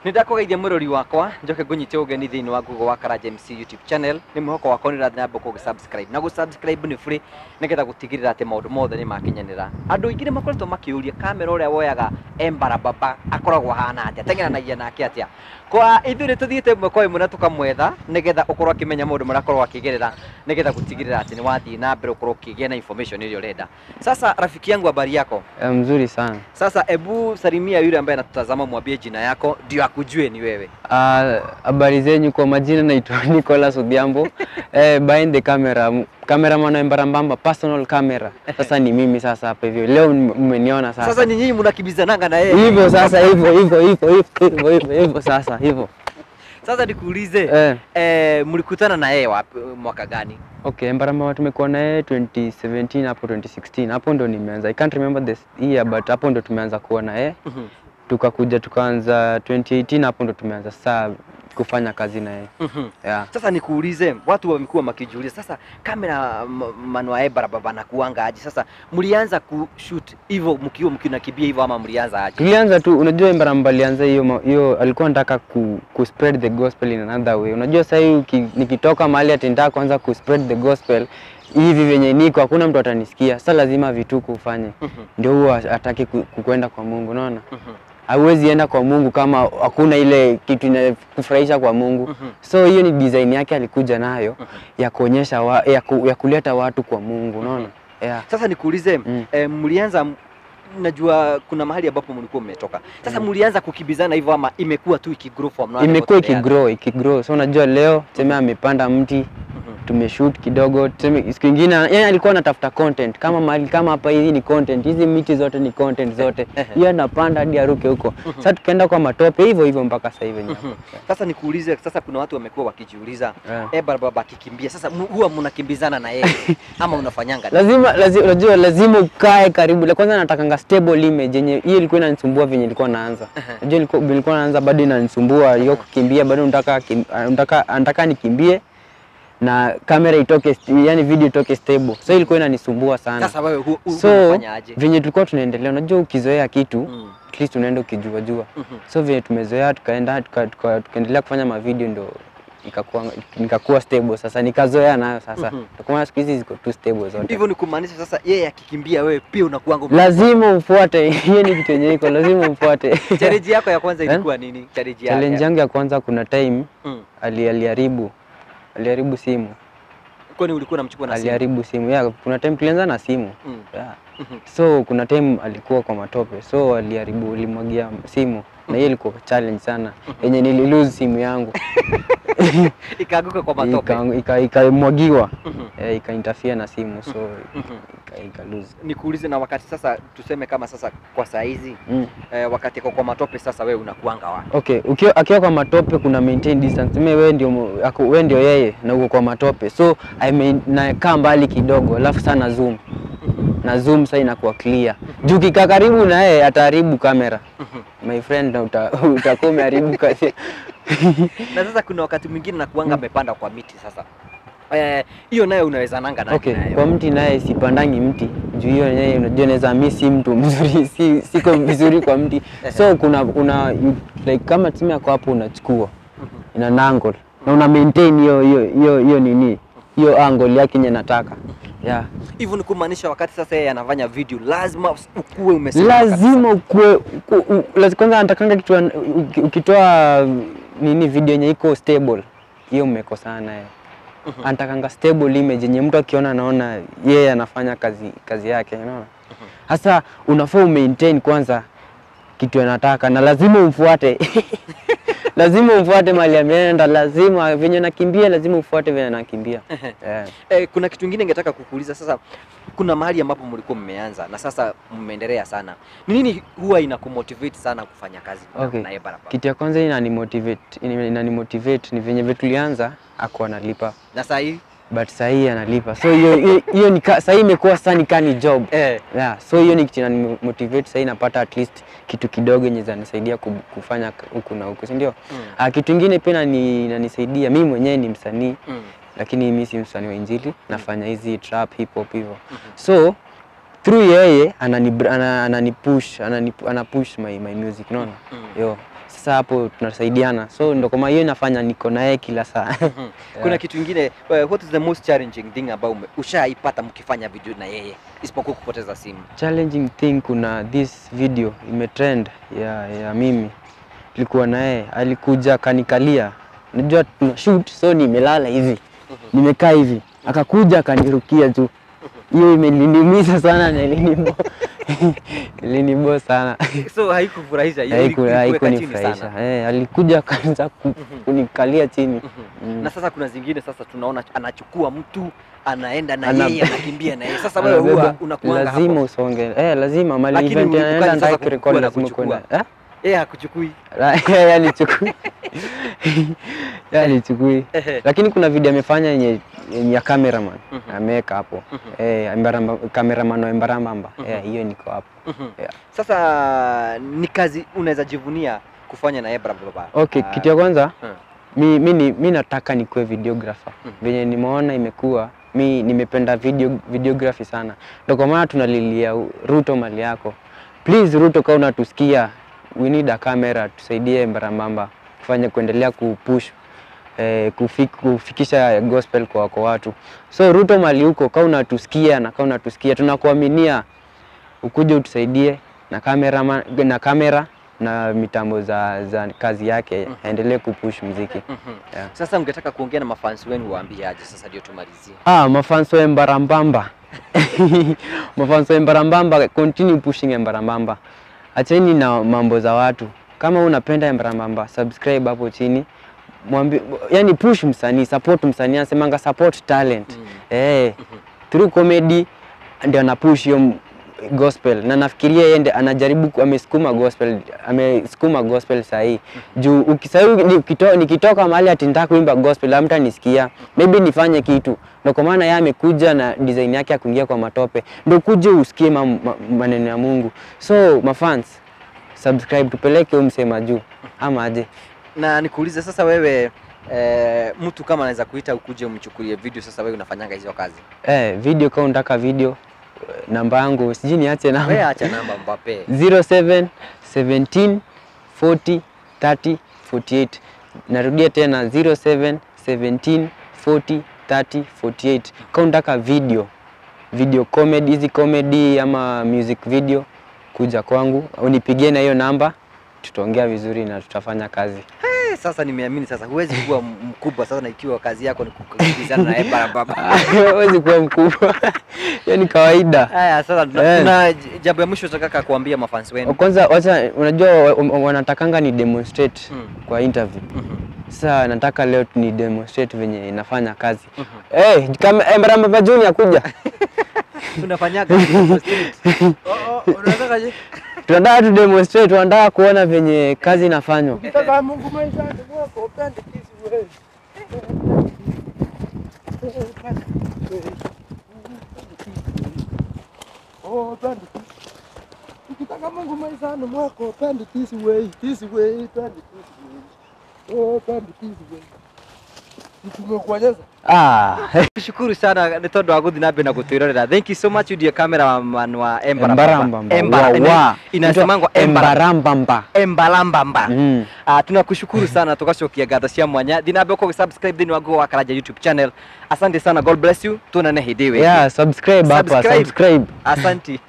Nĩndakũgeithia mũrori wakwa njoke ngũnyite ũgeni thĩinĩ wa Google wa Karanja MC YouTube channel nĩ mwĩhoko wakwa nĩ ũrathiĩ na mbere gũsubscribe na gũsubscribe nĩ free nĩgetha gũtigĩrĩra atĩ maũndũ mothe nĩ makinyanĩra. Andũ aingĩ nĩ makoretwo makĩũria kamera ũrĩa woyaga Embarababa akoragwo hana atĩa, tengeranagia nake atĩa. Kwa ithuĩ tũthiĩte ĩmwe kwa ĩmwe na tũkamwetha nĩgetha ũkorwo akĩmenya maũndũ marĩa akoragwo akĩgerera nĩgetha gũtigĩrĩra atĩ nĩ wathiĩ na mbere ũkorwo ukigĩa na information ile urenda. Sasa rafiki yangu, habari yako? Mzuri sana. Sasa hebu salimia yule ambaye anatutazama, mwambie jina yako ndio akujue ni wewe. Habari zenyu, kwa majina naitwa Nicholas Odhiambo. Behind the cameraman wa Embarababa, personal camera. Sasa ni mimi sasa hapa hivyo. Leo mmeniona sasa. Sasa ni nyinyi mnakimbizananga na yeye. Hivyo sasa hivyo sasa hivyo. Sasa nikuulize, mlikutana na yeye wapi, mwaka gani? Okay, Embarababa tumekuwa na yeye 2017 hapo 2016. Hapo ndo nimeanza. I can't remember this year, but hapo ndo tumeanza kuwa na yeye. Tukakuja tukaanza 2018, hapo ndo tumeanza sasa kufanya kazi na yeye. Yeah. Sasa nikuulize, watu wamekuwa makijiuliza sasa kamera man wa Embarababa anakuanga aje? Sasa mlianza kushoot hivyo mkiwa mkinakimbia hivyo ama mlianza aje? Tulianza tu, unajua Embarababa alianza hiyo alikuwa anataka ku spread the gospel in another way. Unajua sasa nikitoka mahali atendaka kwanza ku spread the gospel hivi venye niko hakuna mtu atanisikia. Sasa lazima vituko ufanye. Ndio huo ataki kwenda kwa Mungu, unaona? Hauwezi enda kwa Mungu kama hakuna ile kitu inakufurahisha kwa Mungu. So hiyo ni design yake alikuja nayo ya kuonyesha ya kuleta watu kwa Mungu, unaona? Yeah. Sasa nikuulize, mlianza, najua kuna mahali ambapo mlikuwa mmetoka. Sasa mlianza kukimbizana hivyo ama imekuwa tu ikigrow from now? Imekuwa ikigrow. So unajua leo tuseme amepanda mti, tumeshoot kidogo, tuseme siku nyingine yeye alikuwa anatafuta content kama mahali kama hapa, hizi ni content, hizi miti zote ni content zote. Yeye anapanda hadi aruke huko. Sasa tukaenda kwa matope hivyo mpaka sasa hivi. Sasa nikuulize, sasa kuna watu wamekuwa wakijiuliza, Embarababa akikimbia sasa huwa mnakimbizana na yeye ama unafanyanga? Lazima ukae karibu. Kwanza natakanga stable image yenye hiyo ilikuwa inanisumbua venye ilikuwa naanza. Unajua nilikuwa naanza bado inanisumbua, hiyo kukimbia bado nataka nikimbie na kamera itoke, yani video itoke stable. So ilikuwa inanisumbua sana. Sasa wewe unafanya aje? Venye tulikuwa tunaendelea, unajua ukizoea kitu at least unaenda ukijua. So venye tumezoea tukaendelea kufanya ma video ndo nikakuwa stable sasa, nikazoea nayo sasa. Kwa siku hizi ziko tu stable zote. Hivyo ni kumaanisha sasa yeye akikimbia wewe pia unakuanga lazima umfuate. Hiyo ni kitu yenyewe iko lazima umfuate. Challenge yako ya kwanza ilikuwa nini? Challenge yangu ya kwanza, kuna time aliharibu simu. Kwani ulikuwa unamchukua na simu? Aliharibu simu. Yeah, kuna time tulianza na simu. Yeah. So kuna time alikuwa kwa matope. So alimwagia simu. Na hiyo ilikuwa challenge sana. Yenye nililose simu yangu. Ikaanguka kwa matope. Ikamwagiwa. Ikainterfere na simu, so ikalose. Nikuulize, na wakati sasa tuseme kama sasa kwa saa hizi wakati kwa matope sasa wewe unakuanga wapi? Okay, akiwa kwa matope kuna maintain distance. Wewe ndio yeye na uko kwa matope. So nakaa mbali kidogo alafu sana zoom. Na zoom sasa inakuwa clear. Juu kika karibu na yeye ataharibu kamera. My friend, na utakuwa umeharibu kazi. Na sasa kuna wakati mwingine nakuanga amepanda kwa miti sasa. Hiyo nayo unaweza nanga nayo. Okay, kwa mti naye sipandangi mti. Juu hiyo yeye unajua naweza misi mtu mzuri, siko vizuri kwa mti. So kuna like kama timu yako hapo unachukua ina angle na una maintain hiyo nini? Hiyo angle yake yenye nataka. Yeah. Hivyo ni kumaanisha wakati sasa yeye anafanya video lazima ukue umesimama. Lazima ukue kwanza anatakanga kitu ukitoa nini video yenye iko stable. Hiyo mmekosana naye. Anatakanga stable image yenye mtu akiona anaona yeye anafanya kazi yake, unaona? Sasa unafaa maintain kwanza kitu anataka na lazima umfuate. Lazima umfuate mahali ameenda, lazima venye nakimbia lazima ufuate venye nakimbia. Kuna kitu kingine ningetaka kukuuliza sasa, kuna mahali ambapo mlikuwa mmeanza na sasa mmeendelea sana. Ni nini huwa inakumotivate sana kufanya kazi na Embarababa? Kitu ya kwanza inanimotivate ni venye tulianza hakuwa analipa. Na sasa hivi but sasa hii analipa. So hiyo ni sasa imekuwa sasa ni job. Yeah, so hiyo ni kitu inanimotivate. Sasa napata at least kitu kidogo yenye zanisaidia kufanya huku na huku, si ndio? Kitu kingine pia inanisaidia, mimi mwenyewe ni msanii lakini mimi si msanii wa injili, nafanya hizi trap, hip hop hivyo. So through yeye anapush my music, unaona? Yo sasa hapo tunasaidiana, so ndo kama hiyo inafanya niko naye kila saa. Kuna kitu kingine, what is the most challenging thing about ushaipata mkifanya video na yeye isipokuwa kupoteza simu? Challenging thing, kuna this video imetrend ya mimi nilikuwa na yeye, alikuja kanikalia, unajua tuna shoot, so nimelala hivi, nimekaa hivi, akakuja akanirukia tu. Hiyo imeniniumiza sana na ilinibo sana. So haikufurahisha? Haikunifurahisha. Alikuja akaanza kunikalia chini. Na sasa kuna zingine sasa tunaona anachukua mtu anaenda na yeye anakimbia na yeye. Sasa wewe huwa unakuanga hapo. Lazima usonge. Lazima mali event anaenda ndani kurekodi lazima kwenda. Yeye hakuchukui. Yeye alichukui. Lakini kuna video amefanya yenye ya cameraman. Ameweka hapo. Cameraman wa Embarambamba. Hiyo niko hapo. Sasa ni kazi unaweza jivunia kufanya na Embarambamba? Okay, kitu ya kwanza mimi nataka nikuwe videographer. Venye nimeona imekuwa, mimi nimependa videography sana. Ndio kwa maana tunalilia Ruto mali yako. Please Ruto, kama unatusikia, we need a camera, tusaidie Embarambamba kufanya kuendelea kupush kufikisha gospel kwa watu. So Ruto mali huko, kama unatusikia na kama unatusikia, tunakuaminia ukuje utusaidie na kamera na mitambo za kazi yake, aendelee kupush muziki. Sasa ungetaka kuongea na mafans wenu waambie aje sasa ndio tumalizie? Mafans wa Embarambamba. Mafans wa Embarambamba, continue pushing Embarambamba. Acheni na mambo za watu. Kama unapenda Embarambamba, subscribe hapo chini. Mwambie, yani push msanii, support msanii, asemanga support talent. Through comedy ndio ana push hiyo gospel, na nafikiria yeye anajaribu, amesukuma gospel sahi. Juu nikitoka mahali ati nataka kuimba gospel hamta nisikia, maybe nifanye kitu. Ndio kwa maana yeye amekuja na design yake ya kuingia kwa matope, ndio kuje usikie maneno ya Mungu. So mafans, subscribe, tupeleke umsema juu ama aje. Na nikuulize sasa wewe, mtu kama anaweza kuita ukuje umchukulie video, sasa wewe unafanyanga hizo kazi? Video kama unataka video, namba yangu sijui niache namba. Wewe acha namba Mbappe. 07 17 40 30 48. Narudia tena 07 17 40 30 48. Kama unataka video comedy, hizi comedy ama music video, kuja kwangu, unipigie na hiyo namba, tutaongea vizuri na tutafanya kazi. Sasa nimeamini sasa huwezi kuwa mkubwa sasa, na ikiwa kazi yako ni kukabiliana na Embarambamba. Huwezi kuwa mkubwa. Hiyo ni kawaida. Haya, sasa kuna jambo ya mwisho nataka kuambia mafans wenu. Kwanza wacha, unajua wanatakanga ni demonstrate kwa interview. Sasa nataka leo ni demonstrate venye inafanya kazi. Kama Embarambamba Junior kuja. Tunafanyaga demonstrate. Unataka je? Tunataka tu demonstrate, tunataka kuona venye kazi inafanywa. Ukitaka Mungu maisha yako upende kisi wewe. Ukitaka Mungu maisha yako upende kisi wewe, upende kisi wewe. Upende kisi wewe. Tumekueleza. Kushukuru sana ni tondu wa guthi na mbere na gutwirorera. Thank you so much dear cameraman wa Embarambamba. Inasemangwa Embarambamba. Embarambamba. Tunakushukuru sana, tukacokia ngatho cia mwanya. Thina mbere ku subscribe thini wa Ngugi wa Karanja YouTube channel. Asante sana, God bless you. Tuonane hindi wewe. Subscribe hapa, subscribe. Asante.